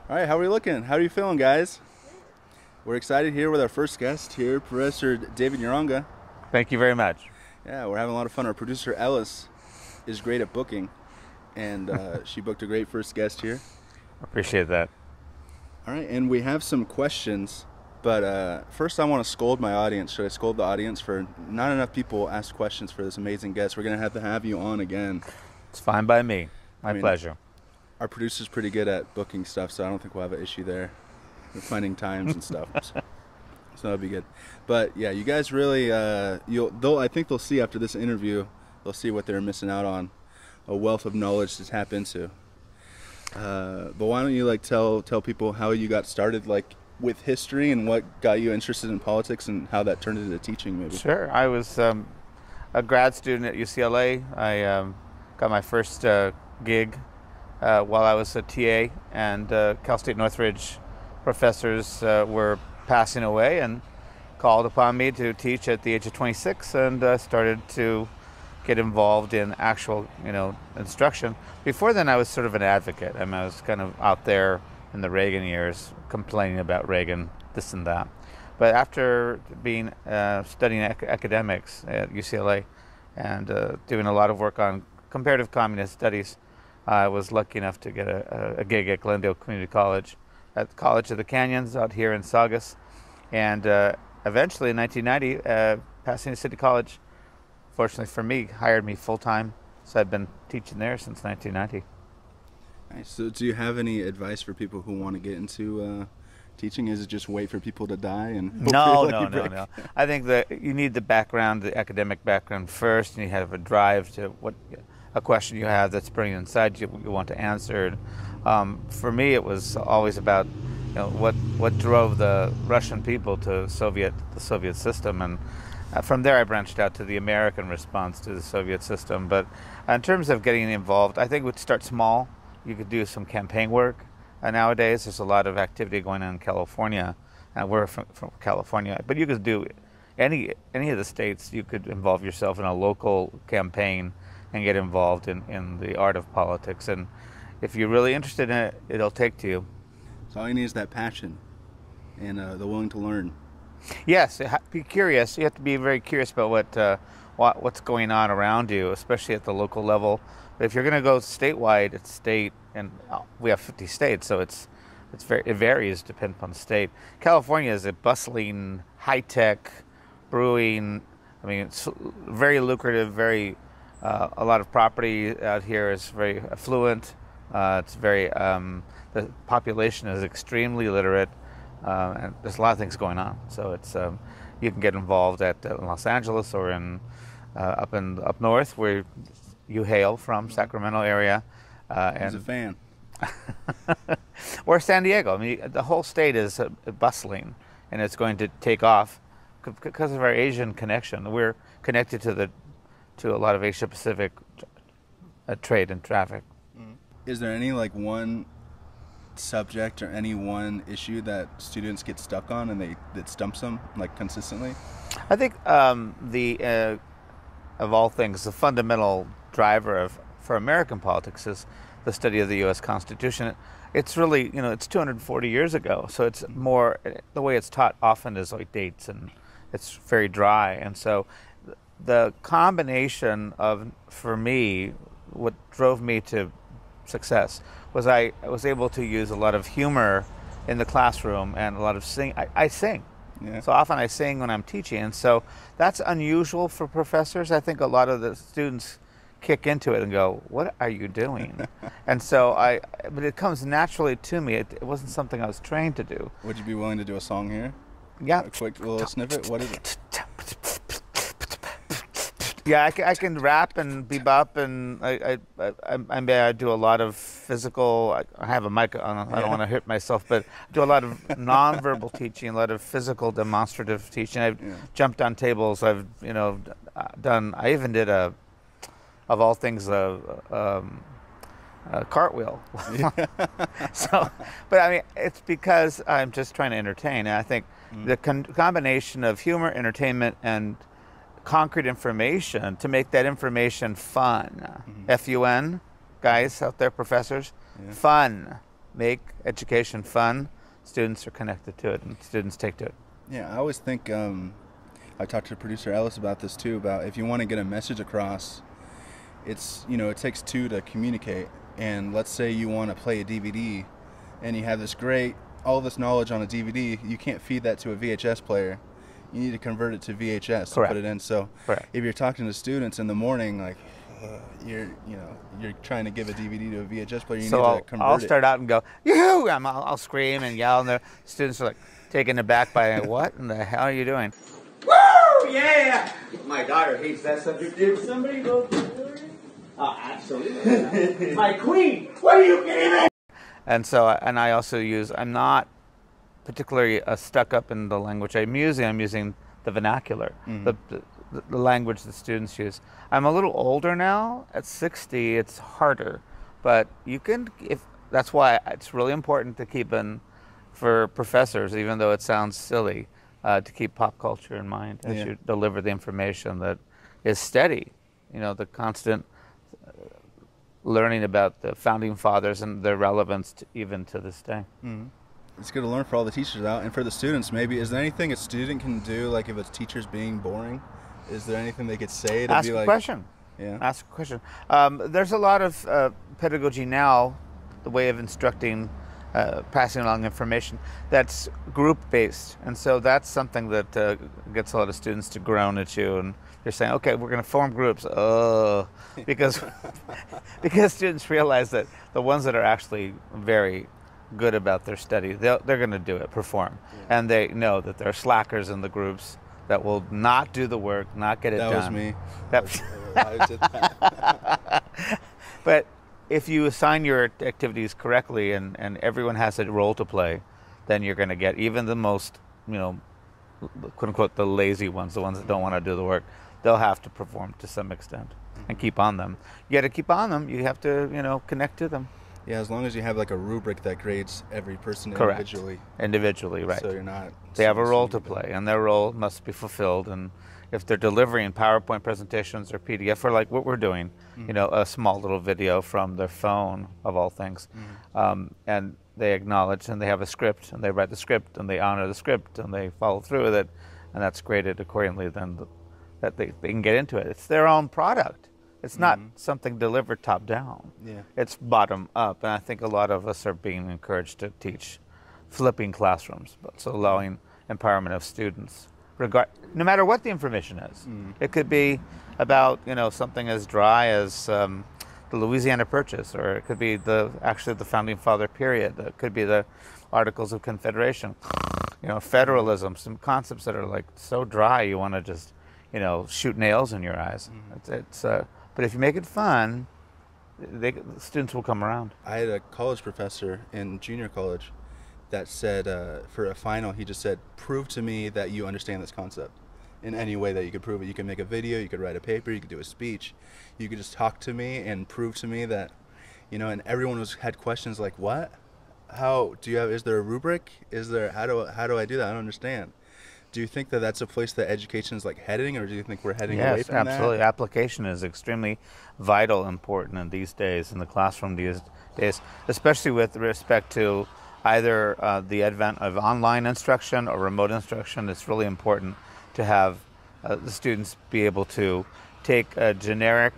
All right, how are we looking? How are you feeling, guys? We're excited here with our first guest here, Professor David Uranga. Thank you very much. Yeah, we're having a lot of fun. Our producer, Ellis, is great at booking, and she booked a great first guest here. Appreciate that. All right, and we have some questions, but first I want to scold my audience. Should I scold the audience for not enough people ask questions for this amazing guest? We're going to have you on again. It's fine by me. My pleasure. Our producer's pretty good at booking stuff, so I don't think we'll have an issue there. We're finding times and stuff, so that'll be good. But yeah, you guys really, I think they'll see after this interview, they'll see what they're missing out on, a wealth of knowledge to tap into. But why don't you tell people how you got started with history and what got you interested in politics and how that turned into teaching, maybe? Sure. I was a grad student at UCLA. I got my first gig while I was a TA, and Cal State Northridge professors were passing away and called upon me to teach at the age of 26, and started to get involved in actual, instruction. Before then, I was sort of an advocate. I mean, I was kind of out there in the Reagan years, complaining about Reagan, this and that. But after being studying academics at UCLA and doing a lot of work on comparative communist studies, I was lucky enough to get a gig at Glendale Community College, at the College of the Canyons out here in Saugus. And eventually in 1990, Pasadena City College, fortunately for me, hired me full-time. So I've been teaching there since 1990. Nice. So do you have any advice for people who want to get into teaching? Is it just wait for people to die? And No. I think that you need the background, the academic background first, and you have a drive to a question you have that's burning inside you want to answer. For me, it was always about what drove the Russian people to the Soviet system, and from there I branched out to the American response to the Soviet system. But in terms of getting involved, I think we'd start small. You could do some campaign work. Nowadays, there's a lot of activity going on in California. We're from California, but you could do any of the states. You could involve yourself in a local campaign and get involved in the art of politics. And if you're really interested in it, it'll take to you. So all you need is that passion and the willing to learn. Yes, be curious. You have to be very curious about what's going on around you, especially at the local level. But if you're going to go statewide, it's state, and we have 50 states, so it varies depending upon the state. California is a bustling, high-tech brewing. I mean, it's very lucrative, a lot of property out here is very affluent. It's very, the population is extremely literate, and there's a lot of things going on. So it's you can get involved at Los Angeles or up north where you hail from, Sacramento area. Who's a fan? Or San Diego. I mean, the whole state is bustling, and it's going to take off because of our Asian connection. We're connected to a lot of Asia Pacific trade and traffic. Is there any one subject or any one issue that students get stuck on and that stumps them consistently? I think of all things, the fundamental driver for American politics is the study of the U.S. Constitution. It's really, it's 240 years ago, so it's more, the way it's taught often is dates, and it's very dry. And so the combination of, for me, what drove me to success was I was able to use a lot of humor in the classroom and a lot of sing. I sing. Yeah. So often I sing when I'm teaching, and so that's unusual for professors. I think a lot of the students kick into it and go, "What are you doing?" And so but it comes naturally to me. It wasn't something I was trained to do. Would you be willing to do a song here? Yeah. A quick little snippet? What is it? Yeah, I can rap and bebop, and I do a lot of physical. I have a mic on. I don't want to hurt myself, but I do a lot of nonverbal teaching, a lot of physical demonstrative teaching. I've jumped on tables. I've done. I even did of all things a cartwheel. So, but I mean, it's because I'm just trying to entertain. And I think the combination of humor, entertainment, and concrete information to make that information fun. F-U-N, guys out there, professors, fun. make education fun, students are connected to it and students take to it. Yeah, I always think, I talked to producer Ellis about this too, about if you want to get a message across, it's, it takes two to communicate. And let's say you want to play a DVD and you have all this knowledge on a DVD, you can't feed that to a VHS player. You need to convert it to VHS Correct. to put it in. So Correct. if you're talking to students in the morning, like you're trying to give a DVD to a VHS player, you need to convert it. I'll start out and go, yoo-hoo! I'll scream and yell, and the students are like taken aback by, what in the hell are you doing? Woo! Yeah! My daughter hates that subject. Did somebody go for Hillary? Oh, absolutely. My queen! What are you getting at? And so, and I also I'm not particularly stuck up in the language I'm using the vernacular, the language that students use. I'm a little older now. At 60, it's harder. But you can, that's why it's really important to keep for professors, even though it sounds silly, to keep pop culture in mind as you deliver the information that is steady. The constant learning about the founding fathers and their relevance even to this day. Mm-hmm. It's good to learn for all the teachers out, and for the students maybe. Is there anything a student can do, like if a teacher's being boring? Is there anything they could say to Ask be like... a question. Yeah. Ask a question. There's a lot of pedagogy now, the way of instructing, passing along information, that's group-based. And so that's something that gets a lot of students to groan at you, and they're saying, okay, we're going to form groups. Because students realize that the ones that are actually very good about their study, they're going to do it, perform. Yeah. And they know that there are slackers in the groups that will not do the work, not get it done. That was me. I did that. But if you assign your activities correctly and everyone has a role to play, then you're going to get even the most, quote unquote, the lazy ones, the ones that don't want to do the work, they'll have to perform to some extent and keep on them. You got to keep on them. You have to, connect to them. Yeah, as long as you have like a rubric that grades every person Correct. individually, right? So you're not. They have a role to play, and their role must be fulfilled. And if they're delivering PowerPoint presentations or PDF, or like what we're doing, a small little video from their phone, of all things, and they acknowledge and they have a script and they write the script and they honor the script and they follow through with it, and that's graded accordingly. Then that they can get into it. It's their own product. It's not something delivered top down. Yeah. It's bottom up, and I think a lot of us are being encouraged to teach flipping classrooms, so allowing empowerment of students, no matter what the information is. It could be about something as dry as the Louisiana Purchase, or it could be actually the founding father period. It could be the Articles of Confederation. Federalism, some concepts that are like so dry you want to just shoot nails in your eyes. But if you make it fun, the students will come around. I had a college professor in junior college that said, for a final, he just said, prove to me that you understand this concept in any way that you could prove it. You can make a video, you could write a paper, you could do a speech, you could just talk to me and prove to me that, and everyone had questions like, what? Is there a rubric? How do I do that? I don't understand. Do you think that that's a place that education is like heading, or do you think we're heading away from that? Yes, absolutely. Application is extremely vital, important in these days, in the classroom these days, especially with respect to either the advent of online instruction or remote instruction. It's really important to have the students be able to take a generic,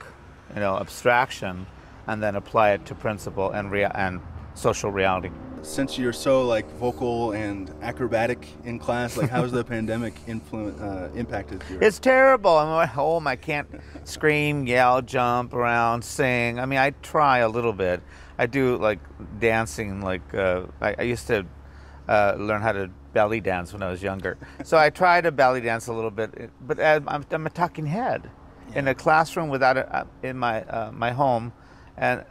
abstraction and then apply it to principle and social reality. Since you're so like vocal and acrobatic in class, like how's the pandemic impacted you? It's terrible. I'm at home. I can't scream, yell, jump around, sing. I mean, I try a little bit. I do like dancing. Like I used to learn how to belly dance when I was younger. So I try to belly dance a little bit. But I'm a talking head in a classroom without in my home, and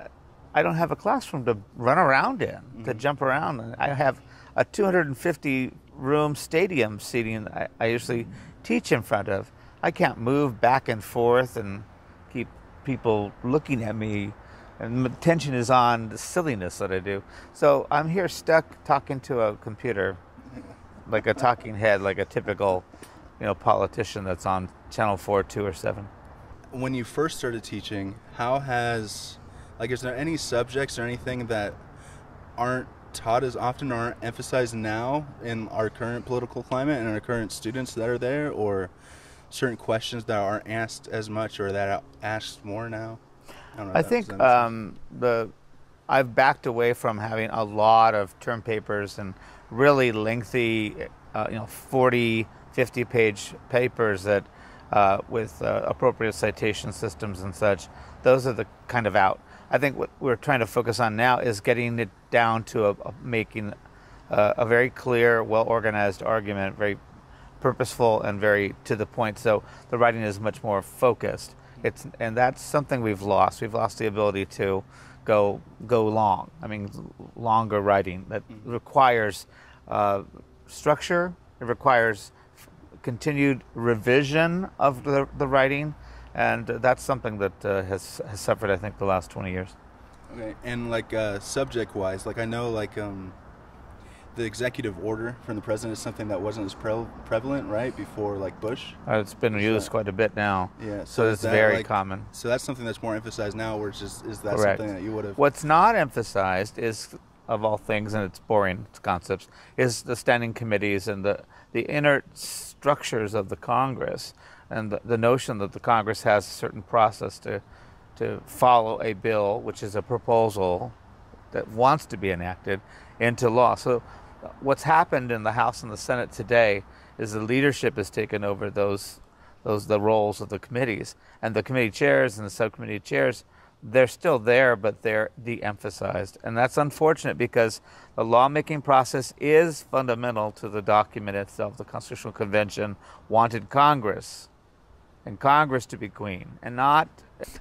I don't have a classroom to run around in, to jump around. I have a 250-room stadium seating I usually teach in front of. I can't move back and forth and keep people looking at me, and attention is on the silliness that I do. So I'm here stuck talking to a computer, like a talking head, like a typical, politician that's on Channel 4, 2, or 7. When you first started teaching, is there any subjects or anything that aren't taught as often or aren't emphasized now in our current political climate and our current students that are there, or certain questions that aren't asked as much or that are asked more now? I don't know. I think I've backed away from having a lot of term papers and really lengthy, 40, 50-page papers that with appropriate citation systems and such. Those are the kind of out. I think what we're trying to focus on now is getting it down to making a very clear, well-organized argument, very purposeful and very to the point. So the writing is much more focused. And that's something we've lost. We've lost the ability to go long. I mean, longer writing that requires structure. It requires continued revision of the writing, and that's something that has suffered, I think, the last 20 years. Okay, and like subject-wise, like I know like the executive order from the president is something that wasn't as prevalent, right, before like Bush. It's been used quite a bit now. Yeah, so it's very common. So that's something that's more emphasized now, or is that Correct. something that you would have? What's not emphasized is, of all things, and it's boring, it's concepts, is the standing committees and the inner structures of the Congress, and the notion that the Congress has a certain process to follow a bill, which is a proposal that wants to be enacted, into law. So what's happened in the House and the Senate today is the leadership has taken over the roles of the committees, and the committee chairs and the subcommittee chairs, they're still there, but they're de-emphasized. And that's unfortunate because the lawmaking process is fundamental to the document itself. The Constitutional Convention wanted Congress, and Congress to be queen, and not...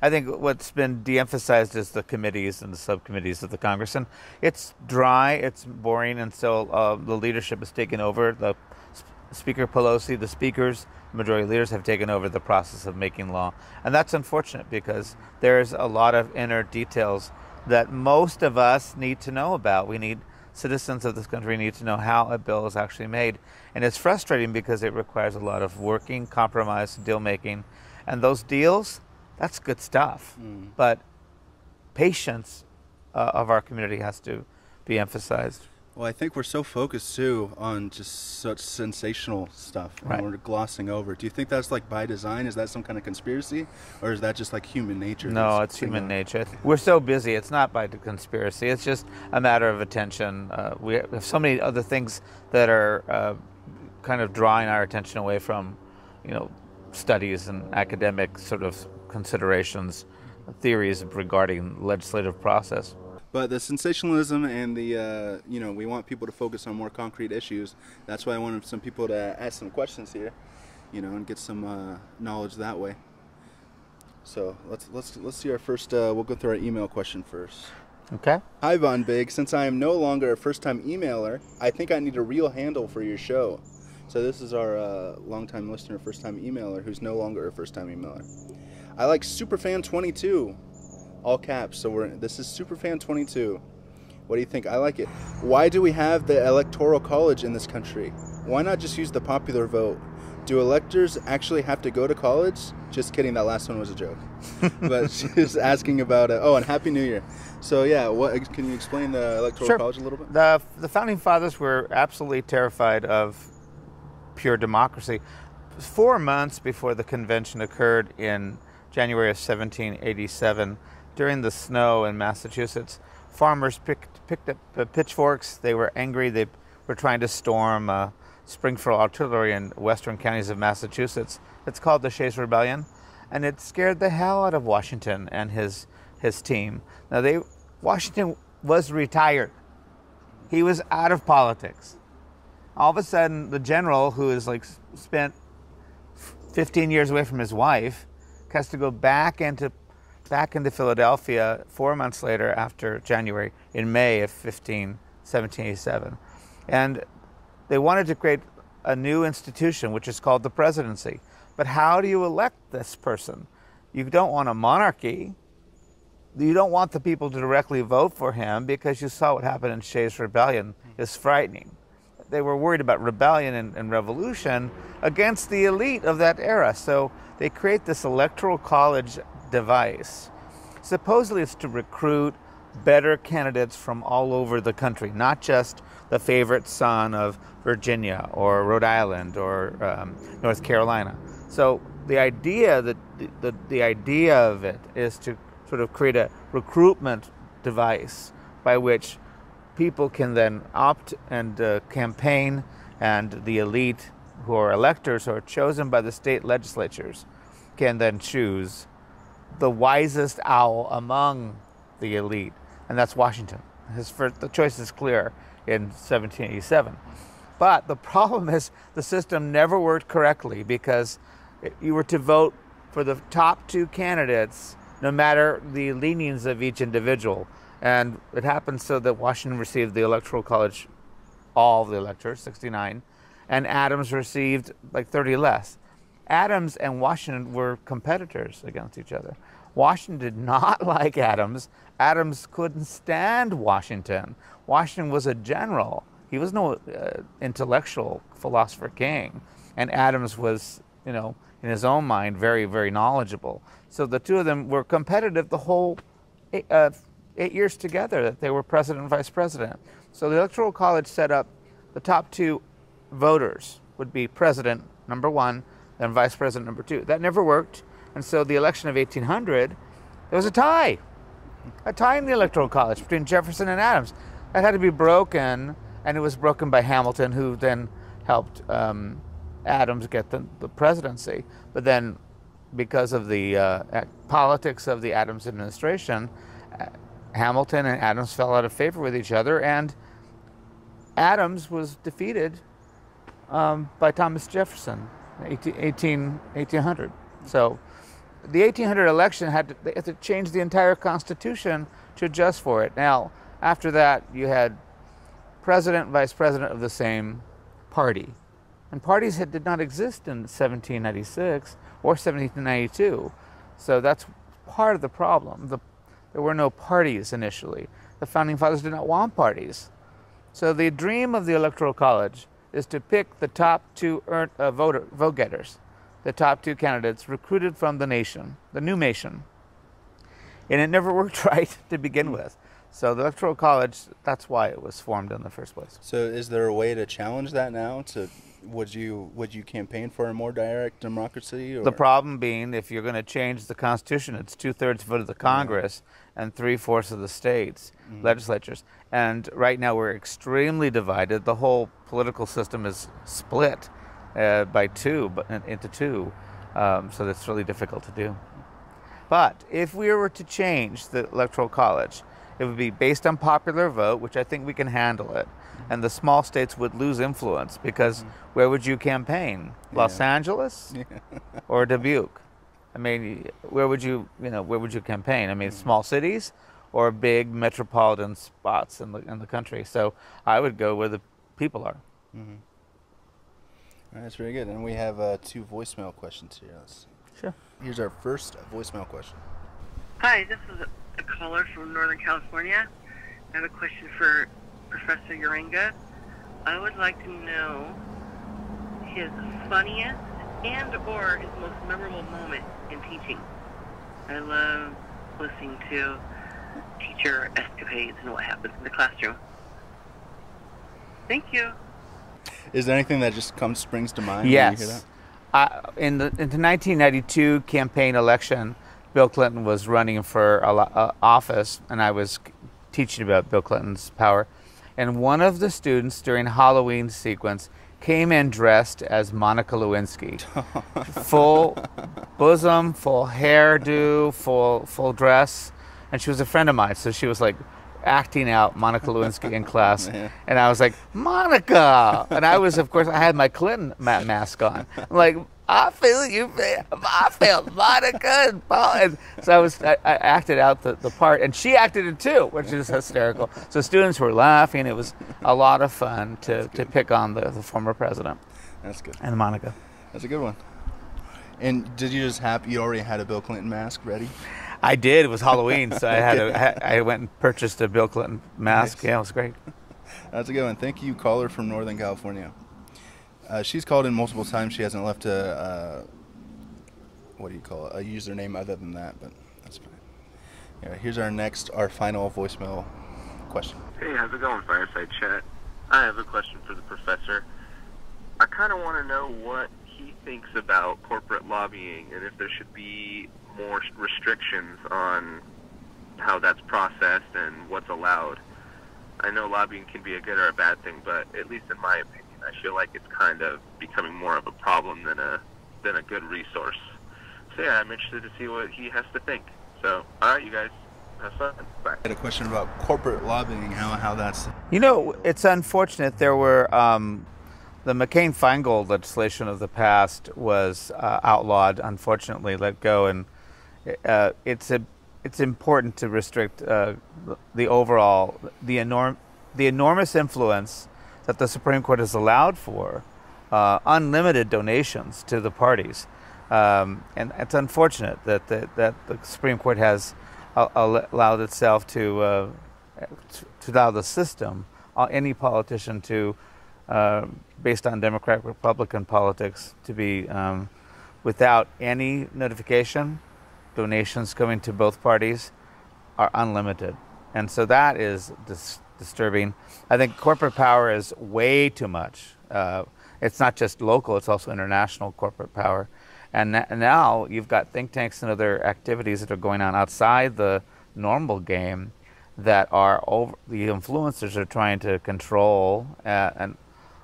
I think what's been de-emphasized is the committees and the subcommittees of the Congress. And it's dry, it's boring, and so the leadership has taken over. The Speaker Pelosi, the speakers, majority leaders have taken over the process of making law. And that's unfortunate because there's a lot of inner details that most of us need to know about. Citizens of this country need to know how a bill is actually made. And it's frustrating because it requires a lot of working, compromise, deal-making. And those deals, that's good stuff. But patience of our community has to be emphasized. Well, I think we're so focused, too, on just such sensational stuff, right, and we're glossing over. Do you think that's like by design? Is that some kind of conspiracy? Or is that just like human nature? No, it's human nature. We're so busy. It's not by the conspiracy. It's just a matter of attention. We have so many other things that are kind of drawing our attention away from, studies and academic sort of considerations, theories regarding legislative process. But the sensationalism and the, we want people to focus on more concrete issues. That's why I wanted some people to ask some questions here, and get some knowledge that way. So let's see our first. We'll go through our email question first. Okay. Hi, Bottenbig. Since I am no longer a first-time emailer, I think I need a real handle for your show. So this is our longtime listener, first-time emailer, who's no longer a first-time emailer. I like Superfan22. All caps. So this is Superfan22. What do you think? I like it. Why do we have the Electoral College in this country? Why not just use the popular vote? Do electors actually have to go to college? Just kidding. That last one was a joke. But she's asking about and Happy New Year. So yeah, can you explain the Electoral College a little bit? The founding fathers were absolutely terrified of pure democracy. 4 months before the convention occurred in January of 1787, during the snow in Massachusetts, farmers picked up pitchforks. They were angry. They were trying to storm Springfield Artillery in western counties of Massachusetts. It's called the Shays' Rebellion, and it scared the hell out of Washington and his team. Now, Washington was retired. He was out of politics. All of a sudden, the general, who is spent 15 years away from his wife, has to go back into Philadelphia 4 months later after January, in May of 1787. And they wanted to create a new institution, which is called the presidency. But how do you elect this person? You don't want a monarchy. You don't want the people to directly vote for him because you saw what happened in Shays' Rebellion. It's frightening. They were worried about rebellion and revolution against the elite of that era. So they create this Electoral College device. Supposedly it's to recruit better candidates from all over the country, not just the favorite son of Virginia or Rhode Island or North Carolina. So the idea that the idea of it is to sort of create a recruitment device by which people can then opt and campaign, and the elite, who are electors, who are chosen by the state legislatures, can then choose the wisest owl among the elite, and that's Washington. The choice is clear in 1787. But the problem is the system never worked correctly, because you were to vote for the top two candidates no matter the leanings of each individual. And it happened so that Washington received the Electoral College, all of the electors, 69, and Adams received like 30 less. Adams and Washington were competitors against each other. Washington did not like Adams. Adams couldn't stand Washington. Washington was a general. He was no intellectual philosopher king. And Adams was, in his own mind, very, very knowledgeable. So the two of them were competitive the whole 8 years together that they were president and vice president. So the Electoral College set up the top two voters would be president, number one, and vice president, number two. That never worked. And so the election of 1800, there was a tie in the Electoral College between Jefferson and Adams. That had to be broken, and it was broken by Hamilton, who then helped Adams get the presidency. But then, because of the politics of the Adams administration, Hamilton and Adams fell out of favor with each other, and Adams was defeated by Thomas Jefferson in 1800. So the 1800 election they had to change the entire Constitution to adjust for it. Now, after that, you had president, vice president of the same party. And parties did not exist in 1796 or 1792. So that's part of the problem. There were no parties initially. The Founding Fathers did not want parties. So the dream of the Electoral College is to pick the top two vote getters, the top two candidates recruited from the nation, the new nation. And it never worked right to begin with. So the Electoral College, that's why it was formed in the first place. So is there a way to challenge that now? Would you campaign for a more direct democracy? Or? The problem being, if you're going to change the Constitution, it's 2/3 vote of the Congress and 3/4 of the states legislatures. And right now we're extremely divided. The whole political system is split into two. So that's really difficult to do. But if we were to change the Electoral College, it would be based on popular vote, which I think we can handle it. And the small states would lose influence, because where would you campaign? Los Angeles or Dubuque? I mean, where would you campaign? I mean, small cities or big metropolitan spots in the country. So I would go where the people are. All right, that's very good. And we have 2 voicemail questions here. Let's see. Sure. Here's our first voicemail question. Hi, this is a caller from Northern California. I have a question for Professor Uranga. I would like to know his funniest and or his most memorable moment in teaching. I love listening to teacher escapades and what happens in the classroom. Thank you. Is there anything that just springs to mind? Yes. When you hear that? In the 1992 campaign election, Bill Clinton was running for office, and I was teaching about Bill Clinton's power. And one of the students during Halloween sequence came in dressed as Monica Lewinsky. Full bosom, full hairdo, full dress. And she was a friend of mine, so she was like acting out Monica Lewinsky in class. And I was like, Monica! And I was, of course, I had my Clinton mask on. I'm like, I feel you, I feel Monica and Paul. And so I acted out the part, and she acted it too, which is hysterical. So students were laughing. It was a lot of fun to pick on the former president. That's good. And Monica. That's a good one. And did you you already had a Bill Clinton mask ready? I did. It was Halloween, so I went and purchased a Bill Clinton mask. Nice. Yeah, it was great. That's a good one. Thank you, caller from Northern California. She's called in multiple times. She hasn't left a username other than that, but that's fine. Yeah, here's our final voicemail question. Hey, how's it going, Fireside Chat? I have a question for the professor. I kind of want to know what he thinks about corporate lobbying and if there should be more restrictions on how that's processed and what's allowed. I know lobbying can be a good or a bad thing, but at least in my opinion, I feel like it's kind of becoming more of a problem than a good resource. So yeah, I'm interested to see what he has to think. So, all right, you guys, have fun. Bye. I had a question about corporate lobbying, how that's... You know, it's unfortunate. There were the McCain-Feingold legislation of the past was outlawed, unfortunately, let go, and it's important to restrict the enormous influence that the Supreme Court has allowed for unlimited donations to the parties, and it's unfortunate that the Supreme Court has allowed itself to allow the system, any politician to, based on Democrat-Republican politics, to be without any notification. Donations coming to both parties are unlimited, and so that is disturbing. I think corporate power is way too much. It's not just local; it's also international corporate power. And now you've got think tanks and other activities that are going on outside the normal game that are the influencers are trying to control, and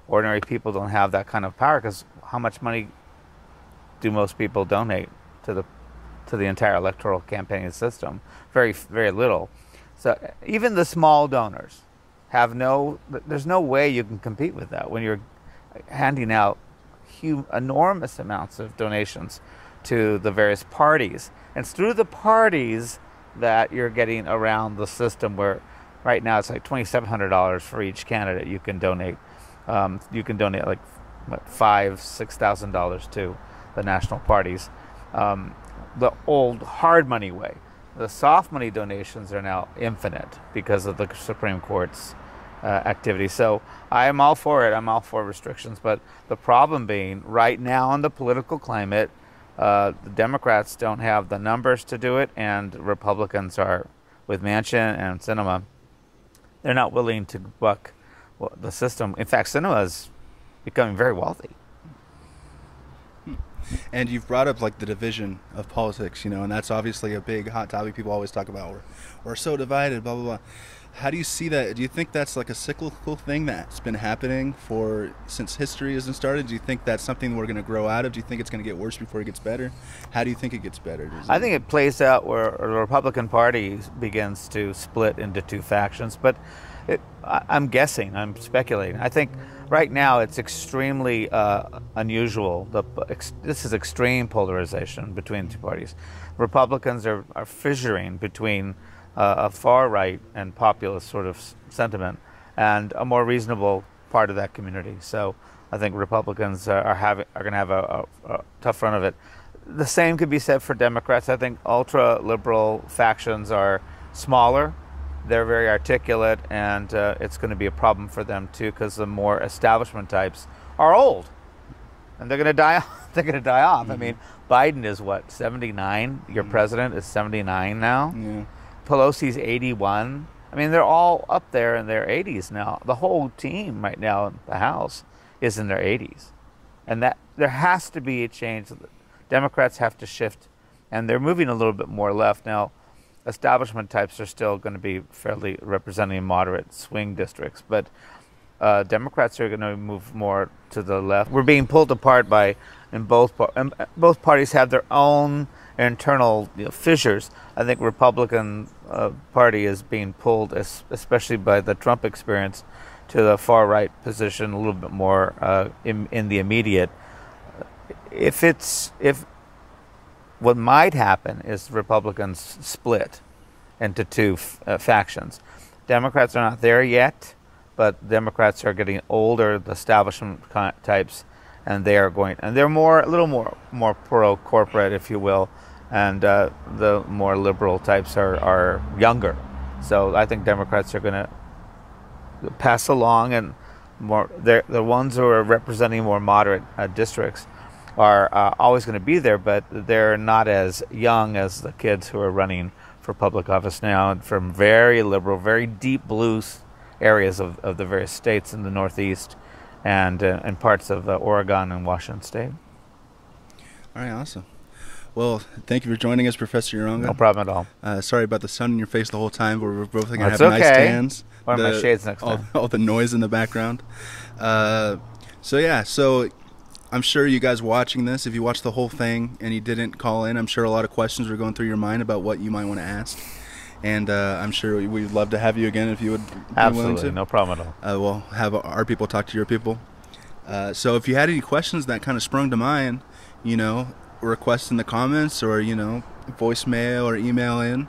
ordinary people don't have that kind of power, because how much money do most people donate to the entire electoral campaigning system? Very, very little. So even the small donors there's no way you can compete with that when you're handing out enormous amounts of donations to the various parties. And it's through the parties that you're getting around the system, where right now it's like $2,700 for each candidate you can donate. You can donate like $5,000-$6,000 to the national parties. The old hard money way. The soft money donations are now infinite because of the Supreme Court's activity. So I'm all for it. I'm all for restrictions. But the problem being, right now in the political climate, the Democrats don't have the numbers to do it, and Republicans are, with Manchin and Sinema, they're not willing to buck the system. In fact, Sinema is becoming very wealthy. And you've brought up like the division of politics, and that's obviously a big hot topic. People always talk about we're so divided, blah blah blah. How do you see that? Do you think that's like a cyclical thing that's been happening since history hasn't started? Do you think that's something we're going to grow out of? Do you think it's going to get worse before it gets better? How do you think it gets better? I think it plays out where the Republican Party begins to split into two factions, but I'm guessing, I'm speculating. I think right now it's extremely unusual. This is extreme polarization between the two parties. Republicans are fissuring between a far-right and populist sort of sentiment and a more reasonable part of that community. So I think Republicans are going to have a tough run of it. The same could be said for Democrats. I think ultra-liberal factions are smaller. They're very articulate, and it's going to be a problem for them too, because the more establishment types are old, and they're going to die. They're going to die off. Mm-hmm. I mean, Biden is what, 79? Your president is 79 now. Yeah. Pelosi's 81. I mean, they're all up there in their 80s now. The whole team right now in the House is in their 80s, and that there has to be a change. Democrats have to shift, and they're moving a little bit more left now. Establishment types are still going to be fairly representing moderate swing districts, but Democrats are going to move more to the left. We're being pulled apart both parties have their own internal fissures. I think Republican Party is being pulled, especially by the Trump experience, to the far right position a little bit more in the immediate. What might happen is Republicans split into two factions. Democrats are not there yet, but Democrats are getting older, the establishment types, and they're a little more pro-corporate, if you will, and the more liberal types are younger. So I think Democrats are going to pass along, and the ones who are representing more moderate districts are always going to be there, but they're not as young as the kids who are running for for public office now, and from very liberal, very deep blue areas of the various states in the Northeast and parts of Oregon and Washington State. All right, awesome. Well, thank you for joining us, Professor Uranga. No problem at all. Sorry about the sun in your face the whole time, but we're both going to have okay. nice tans. Wear my shades next time. All the noise in the background. So I'm sure you guys watching this, if you watched the whole thing and you didn't call in, I'm sure a lot of questions were going through your mind about what you might want to ask. And I'm sure we'd love to have you again if you would be willing to. No problem at all. We'll have our people talk to your people. So if you had any questions that kind of sprung to mind, request in the comments or, voicemail or email in.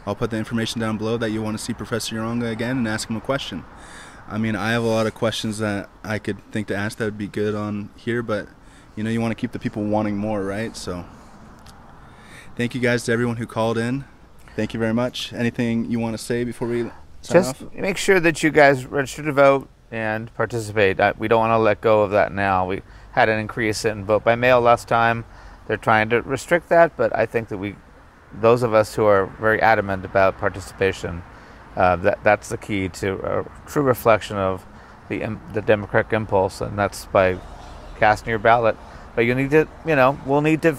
I'll put the information down below that you want to see Professor Uranga again and ask him a question. I mean, I have a lot of questions that I could think to ask that would be good on here, but, you want to keep the people wanting more, right? So thank you guys to everyone who called in. Thank you very much. Anything you want to say before we sign off? Just make sure that you guys register to vote and participate. We don't want to let go of that now. We had an increase in vote by mail last time. They're trying to restrict that, but I think that those of us who are very adamant about participation, that's the key to a true reflection of the democratic impulse, and that's by casting your ballot. But you need to, we'll need to,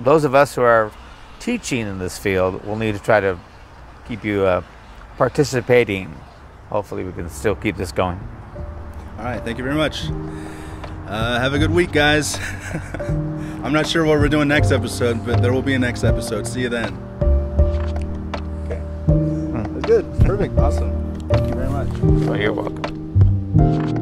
those of us who are teaching in this field, we'll need to try to keep you participating. Hopefully we can still keep this going. All right, thank you very much. Have a good week, guys. I'm not sure what we're doing next episode, but there will be a next episode. See you then. Okay. That's good. Perfect. Awesome. Thank you very much. Well, you're welcome.